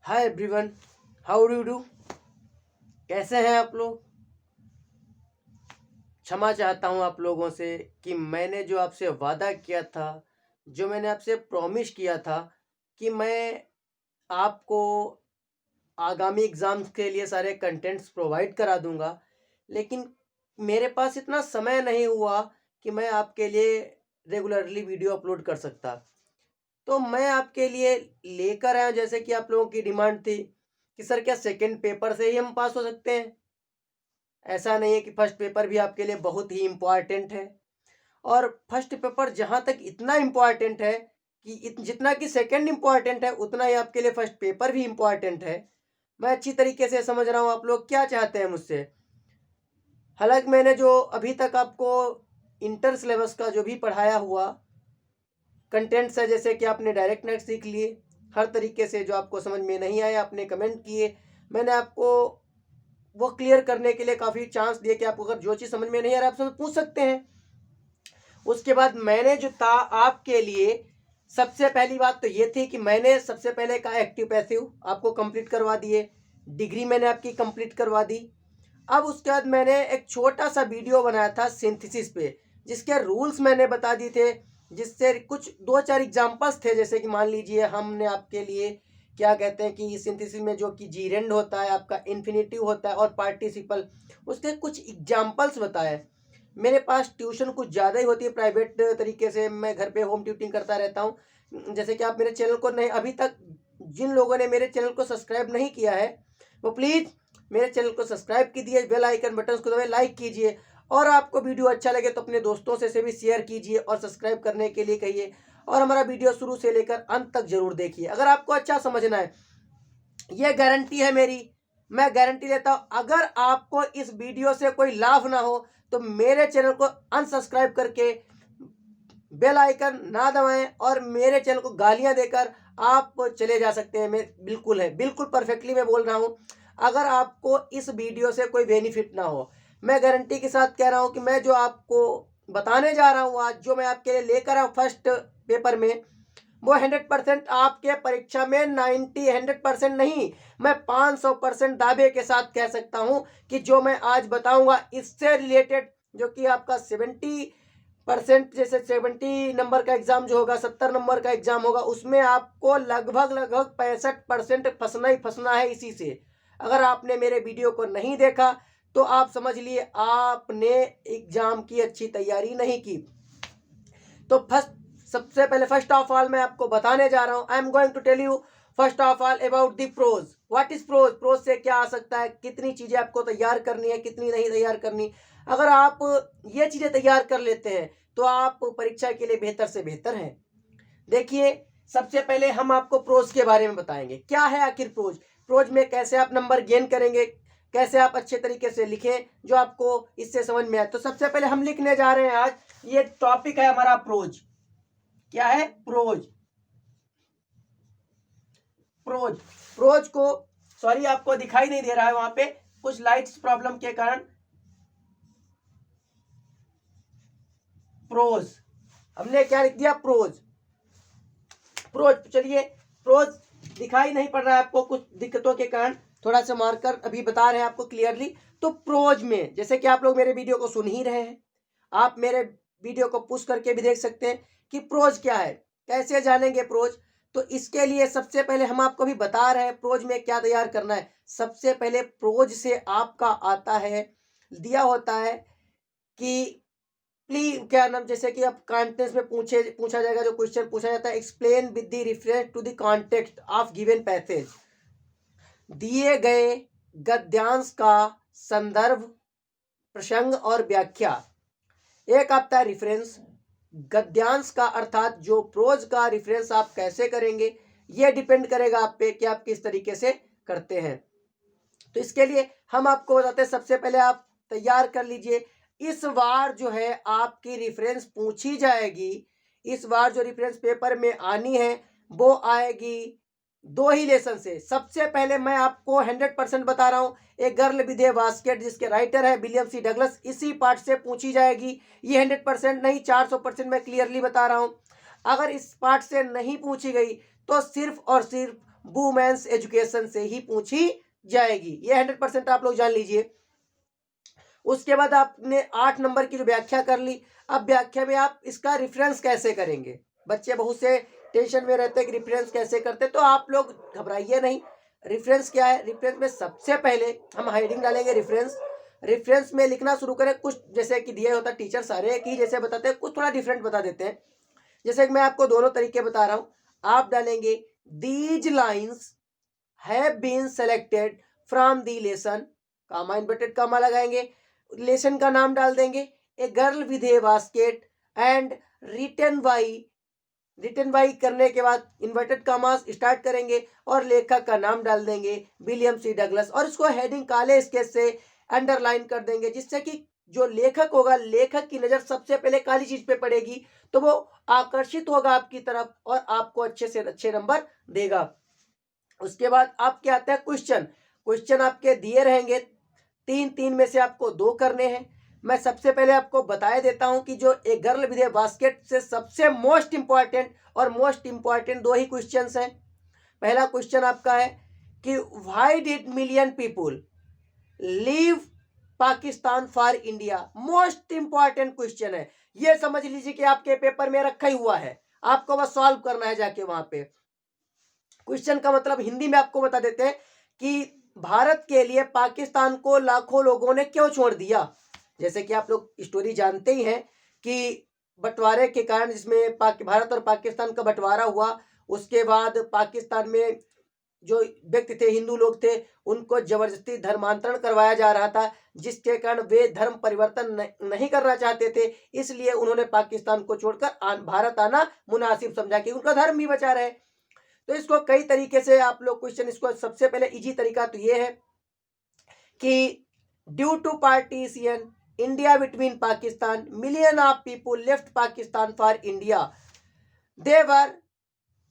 Hi everyone, how do you do. कैसे हैं आप लोग। क्षमा चाहता हूं आप लोगों से कि मैंने जो आपसे वादा किया था, जो मैंने आपसे प्रॉमिस किया था कि मैं आपको आगामी एग्ज़ाम्स के लिए सारे कंटेंट्स प्रोवाइड करा दूंगा, लेकिन मेरे पास इतना समय नहीं हुआ कि मैं आपके लिए रेगुलरली वीडियो अपलोड कर सकता। तो मैं आपके लिए लेकर आया, जैसे कि आप लोगों की डिमांड थी कि सर क्या सेकंड पेपर से ही हम पास हो सकते हैं। ऐसा नहीं है कि फर्स्ट पेपर भी आपके लिए बहुत ही इम्पॉर्टेंट है। और फर्स्ट पेपर जहाँ तक इतना इम्पॉर्टेंट है कि जितना कि सेकंड इम्पॉर्टेंट है, उतना ही आपके लिए फर्स्ट पेपर भी इम्पॉर्टेंट है। मैं अच्छी तरीके से समझ रहा हूँ आप लोग क्या चाहते हैं मुझसे। हालांकि मैंने जो अभी तक आपको इंटर सिलेबस का जो भी पढ़ाया हुआ कंटेंट्स है, जैसे कि आपने डायरेक्ट नेट सीख लिए, हर तरीके से जो आपको समझ में नहीं आया आपने कमेंट किए, मैंने आपको वो क्लियर करने के लिए काफ़ी चांस दिए कि आपको अगर जो चीज़ समझ में नहीं आ रहा आप समझ पूछ सकते हैं। उसके बाद मैंने जो था आपके लिए, सबसे पहली बात तो ये थी कि मैंने सबसे पहले का एक्टिव पैसिव आपको कंप्लीट करवा दिए, डिग्री मैंने आपकी कंप्लीट करवा दी। अब उसके बाद मैंने एक छोटा सा वीडियो बनाया था सिंथेसिस पे, जिसके रूल्स मैंने बता दिए थे, जिससे कुछ दो चार एग्जांपल्स थे। जैसे कि मान लीजिए हमने आपके लिए क्या कहते हैं कि सिंथेसिस में जो कि जीरेंड होता है, आपका इन्फिनेटिव होता है और पार्टिसिपल, उसके कुछ एग्जांपल्स बताए। मेरे पास ट्यूशन कुछ ज़्यादा ही होती है, प्राइवेट तरीके से मैं घर पे होम ट्यूटिंग करता रहता हूँ। जैसे कि आप मेरे चैनल को नहीं, अभी तक जिन लोगों ने मेरे चैनल को सब्सक्राइब नहीं किया है वो प्लीज़ मेरे चैनल को सब्सक्राइब कीजिए, बेल आइकन बटन को दबाए, लाइक कीजिए, और आपको वीडियो अच्छा लगे तो अपने दोस्तों से भी शेयर कीजिए और सब्सक्राइब करने के लिए कहिए। और हमारा वीडियो शुरू से लेकर अंत तक जरूर देखिए अगर आपको अच्छा समझना है। ये गारंटी है मेरी, मैं गारंटी लेता हूं। अगर आपको इस वीडियो से कोई लाभ ना हो तो मेरे चैनल को अनसब्सक्राइब करके बेल आइकन ना दबाएं और मेरे चैनल को गालियां देकर आप चले जा सकते हैं। मैं बिल्कुल है, बिल्कुल परफेक्टली मैं बोल रहा हूं। अगर आपको इस वीडियो से कोई बेनिफिट ना हो, मैं गारंटी के साथ कह रहा हूं कि मैं जो आपको बताने जा रहा हूं आज, जो मैं आपके लिए लेकर आया फर्स्ट पेपर में, वो 100% आपके परीक्षा में 100% नहीं, मैं 500% दावे के साथ कह सकता हूं कि जो मैं आज बताऊंगा इससे रिलेटेड, जो कि आपका 70%, जैसे 70 नंबर का एग्जाम जो होगा, 70 नंबर का एग्जाम होगा, उसमें आपको लगभग लगभग 65% फंसना ही फंसना है इसी से। अगर आपने मेरे वीडियो को नहीं देखा तो आप समझ लिए आपने एग्जाम की अच्छी तैयारी नहीं की। तो सबसे पहले फर्स्ट ऑफ ऑल मैं आपको बताने जा रहा हूं, I am going to tell you first of all about the prose. What is prose, prose से क्या आ सकता है, कितनी चीजें आपको तैयार करनी है, कितनी नहीं तैयार करनी। अगर आप ये चीजें तैयार कर लेते हैं तो आप परीक्षा के लिए बेहतर से बेहतर हैं। देखिए, सबसे पहले हम आपको प्रोज के बारे में बताएंगे, क्या है आखिर प्रोज, प्रोज में कैसे आप नंबर गेन करेंगे, कैसे आप अच्छे तरीके से लिखें जो आपको इससे समझ में आए। तो सबसे पहले हम लिखने जा रहे हैं आज, ये टॉपिक है हमारा प्रोज। क्या है प्रोज, प्रोज, प्रोज को, सॉरी आपको दिखाई नहीं दे रहा है वहां पे कुछ लाइट्स प्रॉब्लम के कारण। प्रोज हमने क्या लिख दिया, प्रोज, प्रोज। चलिए, प्रोज दिखाई नहीं पड़ रहा है आपको कुछ दिक्कतों के कारण, थोड़ा सा मार्कर अभी बता रहे हैं आपको क्लियरली। तो प्रोज में जैसे कि आप लोग मेरे वीडियो को सुन ही रहे हैं, आप मेरे वीडियो को पुश करके भी देख सकते हैं कि प्रोज क्या है, कैसे जानेंगे प्रोज। तो इसके लिए सबसे पहले हम आपको भी बता रहे हैं प्रोज में क्या तैयार करना है। सबसे पहले प्रोज से आपका आता है, दिया होता है कि प्लीज क्या नाम, जैसे कि आप कॉन्टेक्स्ट में पूछा जाएगा, जो क्वेश्चन पूछा जाता है, explain with the reference to the context of given passage. दिए गए गद्यांश का संदर्भ, प्रसंग और व्याख्या। एक आता है रेफरेंस, गद्यांश का अर्थात जो प्रोज का रेफरेंस आप कैसे करेंगे, ये डिपेंड करेगा आप पे कि आप किस तरीके से करते हैं। तो इसके लिए हम आपको बताते हैं, सबसे पहले आप तैयार कर लीजिए। इस बार जो है आपकी रेफरेंस पूछी जाएगी, इस बार जो रेफरेंस पेपर में आनी है वो आएगी दो ही लेसन से। सबसे पहले मैं आपको 100% बता रहा हूं, एक गर्ल विद ए बास्केट जिसके राइटर है विलियम सी डगलस, इसी पार्ट से पूछी जाएगी। ये 100% नहीं, 400% मैं क्लियरली बता रहा हूं। अगर इस पार्ट से नहीं पूछी गई तो सिर्फ और सिर्फ वुमेन्स एजुकेशन से ही पूछी जाएगी। ये 100% आप लोग जान लीजिए। उसके बाद आपने 8 नंबर की जो व्याख्या कर ली, अब व्याख्या में आप इसका रेफरेंस कैसे करेंगे। बच्चे बहुत से टेंशन में रहते हैं कि रेफरेंस कैसे करते, तो आप लोग घबराइए नहीं। रेफरेंस क्या है, रेफरेंस में सबसे पहले हम हेडिंग डालेंगे रेफरेंस। रेफरेंस में लिखना शुरू करें, कुछ जैसे कि दिया होता टीचर सारे की जैसे बताते हैं, कुछ थोड़ा डिफरेंट बता देते हैं। जैसे कि मैं आपको दोनों तरीके बता रहा हूं। आप डालेंगे these lines have been selected from the lesson, comma inverted comma लगाएंगे, लेसन का नाम डाल देंगे, a girl with a basket and written by करने के बाद इन्वर्टेड कामास स्टार्ट करेंगे और लेखक का नाम डाल देंगे विलियम सी डगलस, और इसको हेडिंग काले स्केच से अंडरलाइन कर देंगे, जिससे कि जो लेखक होगा, लेखक की नजर सबसे पहले काली चीज पे पड़ेगी, तो वो आकर्षित होगा आपकी तरफ और आपको अच्छे से अच्छे नंबर देगा। उसके बाद आपके आते हैं क्वेश्चन। क्वेश्चन आपके दिए रहेंगे, 3 में से आपको 2 करने हैं। मैं सबसे पहले आपको बताया देता हूं कि जो एक गर्ल विद ए बास्केट से सबसे मोस्ट इंपॉर्टेंट और मोस्ट इंपॉर्टेंट 2 ही क्वेश्चंस हैं। पहला क्वेश्चन आपका है कि why did million people leave Pakistan for India. Most important question है, ये समझ लीजिए कि आपके पेपर में रखा ही हुआ है, आपको बस सॉल्व करना है जाके वहां पे। क्वेश्चन का मतलब हिंदी में आपको बता देते हैं कि भारत के लिए पाकिस्तान को लाखों लोगों ने क्यों छोड़ दिया। जैसे कि आप लोग स्टोरी जानते ही हैं कि बंटवारे के कारण, जिसमें भारत और पाकिस्तान का बंटवारा हुआ, उसके बाद पाकिस्तान में जो व्यक्ति थे, हिंदू लोग थे, उनको जबरदस्ती धर्मांतरण करवाया जा रहा था, जिसके कारण वे धर्म परिवर्तन नहीं करना चाहते थे। इसलिए उन्होंने पाकिस्तान को छोड़कर भारत आना मुनासिब समझा कि उनका धर्म भी बचा रहे। तो इसको कई तरीके से आप लोग क्वेश्चन, इसको सबसे पहले इजी तरीका तो ये है कि due to partition India between Pakistan, million of people left Pakistan for India. They were,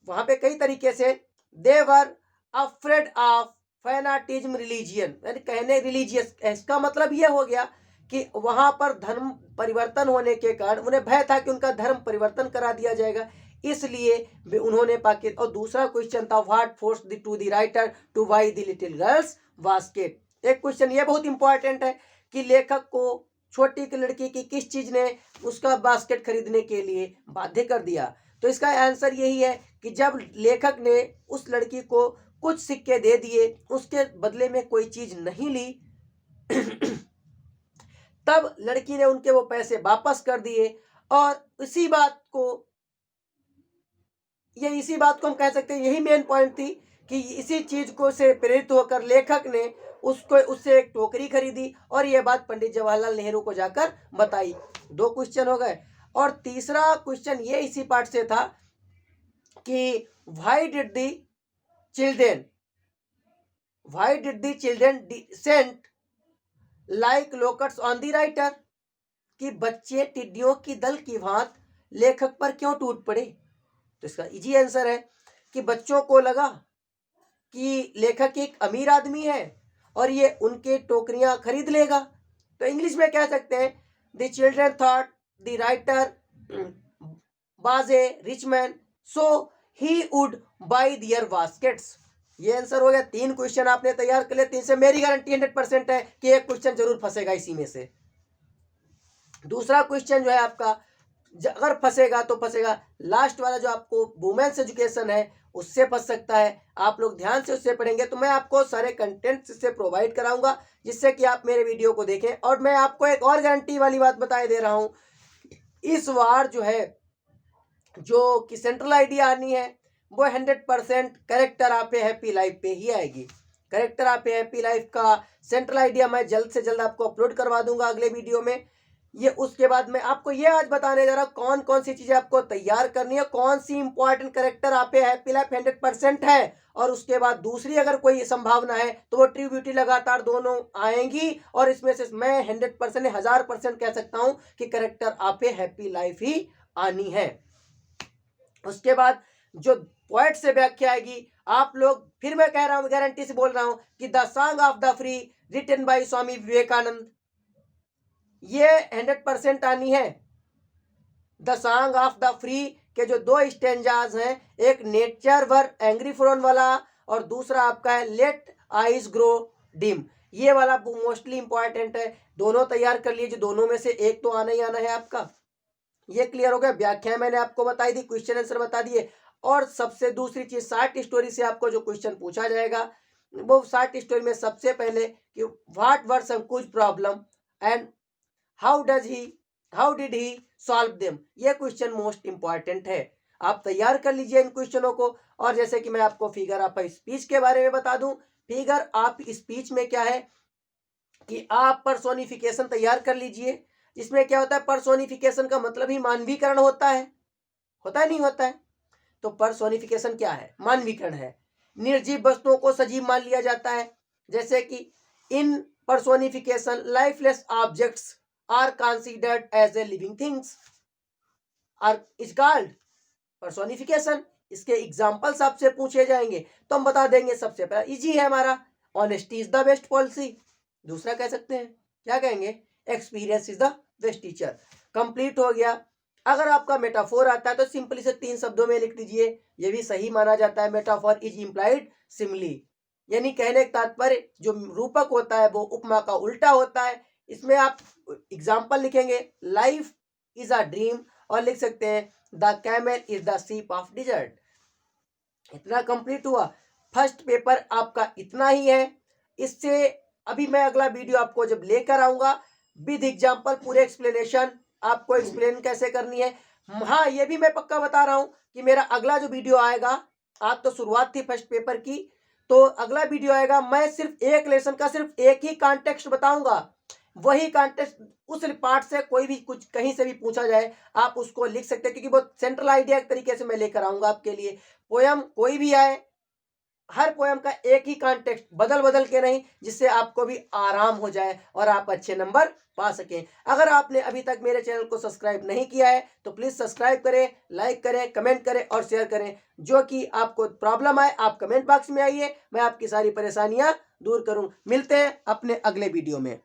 वहां पे कई तरीके से, they were afraid of fanaticism religion, यानी कहने रिलीजियस, इसका मतलब यह हो गया कि वहां पर धर्म परिवर्तन होने के कारण उन्हें भय था कि उनका धर्म परिवर्तन करा दिया जाएगा, इसलिए उन्होंने पाकिस्तान। और दूसरा क्वेश्चन था what force to the writer to buy the little girl's basket. एक क्वेश्चन ये बहुत इंपॉर्टेंट है कि लेखक को छोटी लड़की की किस चीज ने उसका बास्केट खरीदने के लिए बाध्य कर दिया। तो इसका आंसर यही है कि जब लेखक ने उस लड़की को कुछ सिक्के दे दिए, उसके बदले में कोई चीज नहीं ली तब लड़की ने उनके वो पैसे वापस कर दिए। और इसी बात को हम कह सकते हैं, यही मेन पॉइंट थी कि इसी चीज को से प्रेरित होकर लेखक ने उससे एक टोकरी खरीदी और यह बात पंडित जवाहरलाल नेहरू को जाकर बताई। 2 क्वेश्चन हो गए। और तीसरा क्वेश्चन ये इसी पार्ट से था कि why did the children descend like locusts on the writer, कि बच्चे टिड्डियों की दल की भांत लेखक पर क्यों टूट पड़े। तो इसका इजी आंसर है कि बच्चों को लगा कि लेखक एक अमीर आदमी है और ये उनके टोकरियां खरीद लेगा। तो इंग्लिश में कह सकते हैं the children thought the writer was a rich man so he would buy there baskets. ये आंसर हो गया। 3 क्वेश्चन आपने तैयार कर लिए, 3 से मेरी गारंटी 100% है कि एक क्वेश्चन जरूर फंसेगा इसी में से। दूसरा क्वेश्चन जो है आपका, अगर फंसेगा तो फंसेगा, लास्ट वाला जो आपको वुमेन्स एजुकेशन है उससे फंस सकता है। आप लोग ध्यान से उससे पढ़ेंगे तो मैं आपको सारे कंटेंट से प्रोवाइड कराऊंगा जिससे कि आप मेरे वीडियो को देखें। और मैं आपको एक और गारंटी वाली बात बताए दे रहा हूं, इस बार जो है जो कि सेंट्रल आइडिया आनी है वो 100% करेक्टर आप हैप्पी लाइफ पे ही आएगी। करेक्टर आप हैप्पी लाइफ का सेंट्रल आइडिया मैं जल्द से जल्द आपको अपलोड करवा दूंगा अगले वीडियो में। ये उसके बाद मैं आपको ये आज बताने जा रहा हूँ कौन कौन सी चीजें आपको तैयार करनी है, कौन सी इंपॉर्टेंट करेक्टर आप हैप्पी लाइफ 100% है। और उसके बाद दूसरी अगर कोई संभावना है तो वो ट्रू ब्यूटी लगातार दोनों आएंगी। और इसमें से मैं 100% 1000% कह सकता हूं कि करेक्टर आप हैप्पी लाइफ ही आनी है। उसके बाद जो पोएट से व्याख्या आएगी, आप लोग, फिर मैं कह रहा हूं, गारंटी से बोल रहा हूं कि the song of the free written by Swami Vivekananda, ये 100% आनी है। The song of the free के जो 2 स्टेंजाज हैं, एक नेचर वर एंग्री फ्रोन वाला और दूसरा आपका है लेट आइज ग्रो डिम। ये वाला मोस्टली इंपॉर्टेंट है, दोनों तैयार कर लीजिए, दोनों में से एक तो आना ही आना है आपका। ये क्लियर हो गया। व्याख्या मैंने आपको बताई दी, क्वेश्चन आंसर बता दिए। और सबसे दूसरी चीज, शॉर्ट स्टोरी से आपको जो क्वेश्चन पूछा जाएगा वो शॉर्ट स्टोरी में सबसे पहले कि व्हाट वर संकुच problem and how did he solve them. ये क्वेश्चन मोस्ट इंपॉर्टेंट है, आप तैयार कर लीजिए इन क्वेश्चनों को। और जैसे कि मैं आपको फिगर ऑफ स्पीच के बारे में बता दूं, फिगर ऑफ स्पीच में क्या है कि आप पर्सोनिफिकेशन तैयार कर लीजिए। इसमें क्या होता है, पर्सोनिफिकेशन का मतलब ही मानवीकरण होता है नहीं होता है? तो पर्सोनिफिकेशन क्या है, मानवीकरण है। निर्जीव वस्तुओं को सजीव मान लिया जाता है, जैसे कि in personification lifeless objects are considered as a living things or is called personification. इसके एग्जांपल्स आपसे पूछे जाएंगे तो हम बता देंगे। सबसे पहला इजी है हमारा, honesty is the best policy. दूसरा कह सकते हैं, क्या कहेंगे, experience is the best teacher. Complete हो गया। अगर आपका मेटाफोर आता है तो सिंपली से 3 शब्दों में लिख दीजिए, ये भी सही माना जाता है। मेटाफोर इज इम्प्लाइड सिमिली, यानी कहने का तात्पर्य जो रूपक होता है वो उपमा का उल्टा होता है। इसमें आप एग्जाम्पल लिखेंगे, लाइफ इज अ ड्रीम, और लिख सकते हैं the camel is the sheep of dessert. इतना कंप्लीट हुआ। फर्स्ट पेपर आपका इतना ही है। इससे अभी मैं अगला वीडियो आपको जब लेकर आऊंगा विद एग्जाम्पल, पूरे एक्सप्लेनेशन आपको एक्सप्लेन कैसे करनी है। हाँ, ये भी मैं पक्का बता रहा हूं कि मेरा अगला जो वीडियो आएगा, आज तो शुरुआत थी फर्स्ट पेपर की, तो अगला वीडियो आएगा मैं सिर्फ एक लेसन का सिर्फ एक ही कॉन्टेक्स्ट बताऊंगा। वही कॉन्टेक्स्ट उस पार्ट से कोई भी कुछ कहीं से भी पूछा जाए आप उसको लिख सकते हैं, क्योंकि बहुत सेंट्रल आइडिया तरीके से मैं लेकर आऊंगा आपके लिए। पोयम कोई भी आए, हर पोयम का एक ही कॉन्टेक्स्ट, बदल बदल के नहीं, जिससे आपको भी आराम हो जाए और आप अच्छे नंबर पा सकें। अगर आपने अभी तक मेरे चैनल को सब्सक्राइब नहीं किया है तो प्लीज सब्सक्राइब करें, लाइक करें, कमेंट करें और शेयर करें। जो कि आपको प्रॉब्लम आए आप कमेंट बॉक्स में आइए, मैं आपकी सारी परेशानियां दूर करूं। मिलते हैं अपने अगले वीडियो में।